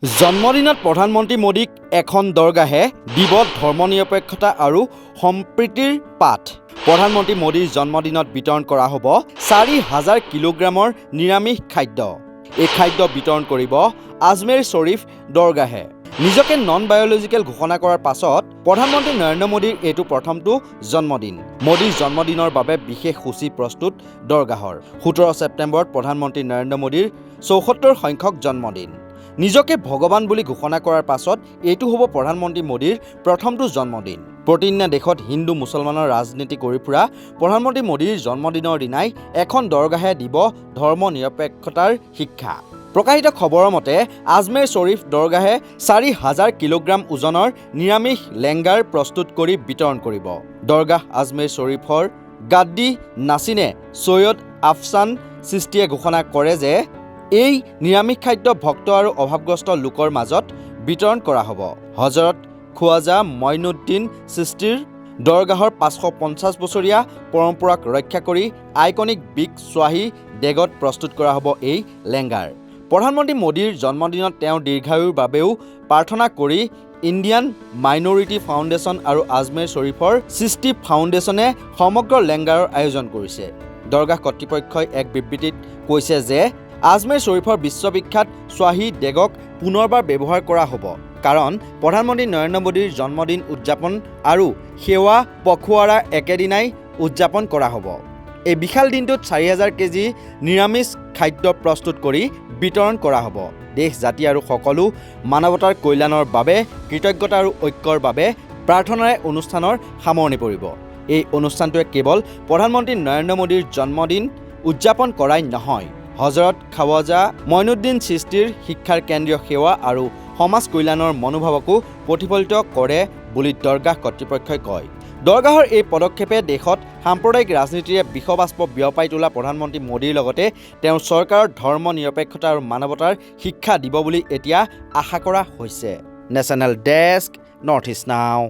জন্মদিনত প্ৰধানমন্ত্ৰী মোদীক এখন দৰগাহে দিব ধৰ্মনিৰপেক্ষতা আৰু সম্প্ৰীতিৰ পাঠ। প্ৰধানমন্ত্ৰী মোদীৰ জন্মদিনত বিতৰণ কৰা হ'ব ৪,০০০ কিলোগ্ৰামৰ নিৰামিষ খাদ্য। এই খাদ্য বিতৰণ কৰিব আজমেৰ শ্বৰীফ দৰগাহে। নিজকে নন বায়'লজিকেল ঘোষণা কৰাৰ পাছত প্ৰধানমন্ত্ৰী নৰেন্দ্ৰ মোদীৰ এইটো প্ৰথমটো জন্মদিন। মোদীৰ জন্মদিনৰ বাবে বিশেষ সূচী প্ৰস্তুত দৰগাহৰ। ১৭ ছেপ্টেম্বৰত প্ৰধানমন্ত্ৰী নৰেন্দ্ৰ মোদীৰ ৭৪ সংখ্যক জন্মদিন। নিজকে ভগৱান বুলি ঘোষণা কৰাৰ পাছত এইটো হ'ব প্ৰধানমন্ত্ৰী মোদীৰ প্ৰথমটো জন্মদিন। প্ৰতিদিনে দেশত হিন্দু মুছলমানৰ ৰাজনীতি কৰি ফুৰা প্ৰধানমন্ত্ৰী মোদীৰ জন্মদিনৰ দিনাই এখন দৰগাহে দিব ধৰ্ম নিৰপেক্ষতাৰ শিক্ষা। প্ৰকাশিত খবৰৰ মতে আজমেৰ শ্বৰীফ দৰগাহে ৪,০০০ কিলোগ্ৰাম ওজনৰ নিৰামিষ লেংগাৰ প্ৰস্তুত কৰি বিতৰণ কৰিব। দৰগাহ আজমেৰ শ্বৰীফৰ গাদ্দী নাছিনে ছৈয়দ আফছান চিস্তিয়ে ঘোষণা কৰে যে এই নিৰামিষ খাদ্য ভক্ত আৰু অভাৱগ্ৰস্ত লোকৰ মাজত বিতৰণ কৰা হ'ব। হজৰত খোৱাজা মঈনুদ্দিন চিস্তিৰ দৰগাহৰ ৫৫০ বছৰীয়া পৰম্পৰাক ৰক্ষা কৰি আইকনিক বিগ শ্বাহী ডেগত প্ৰস্তুত কৰা হ'ব এই লেংগাৰ। প্ৰধানমন্ত্ৰী মোদীৰ জন্মদিনত তেওঁৰ দীৰ্ঘায়ুৰ বাবেও প্ৰাৰ্থনা কৰি ইণ্ডিয়ান মাইনৰিটি ফাউণ্ডেশ্যন আৰু আজমেৰ শ্বৰীফৰ চিস্তি ফাউণ্ডেশ্যনে সমগ্ৰ লেংগাৰৰ আয়োজন কৰিছে। দৰগাহ কৰ্তৃপক্ষই এক বিবৃতিত কৈছে যে আজমেৰ শ্বৰীফৰ বিশ্ববিখ্যাত শ্বাহী ডেগক পুনৰবাৰ ব্যৱহাৰ কৰা হ'ব, কাৰণ প্ৰধানমন্ত্ৰী নৰেন্দ্ৰ মোদীৰ জন্মদিন উদযাপন আৰু সেৱা পখৱাৰা একেদিনাই উদযাপন কৰা হ'ব। এই বিশাল দিনটোত ৪,০০০ কেজি নিৰামিষ খাদ্য প্ৰস্তুত কৰি বিতৰণ কৰা হ'ব। দেশ, জাতি আৰু সকলো মানৱতাৰ কল্যাণৰ বাবে কৃতজ্ঞতা আৰু ঐক্যৰ বাবে প্ৰাৰ্থনাৰে অনুষ্ঠানৰ সামৰণি পৰিব। এই অনুষ্ঠানটোৱে কেৱল প্ৰধানমন্ত্ৰী নৰেন্দ্ৰ মোদীৰ জন্মদিন উদযাপন কৰাই নহয়, হজৰত খাৱাজা মঈনুদ্দিন চিস্তিৰ শিক্ষাৰ কেন্দ্ৰীয় সেৱা আৰু সমাজ কল্যাণৰ মনোভাৱকো প্ৰতিফলিত কৰে বুলি দৰগাহ কৰ্তৃপক্ষই কয়। দৰগাহৰ এই পদক্ষেপে দেশত সাম্প্ৰদায়িক ৰাজনীতিৰে বিষবাষ্প বিয়পাই তোলা প্ৰধানমন্ত্ৰী মোদীৰ লগতে তেওঁৰ চৰকাৰৰ ধৰ্ম নিৰপেক্ষতা আৰু মানৱতাৰ শিক্ষা দিব বুলি এতিয়া আশা কৰা হৈছে। নেশ্যনেল ডেস্ক, নৰ্থ ইষ্ট নাও।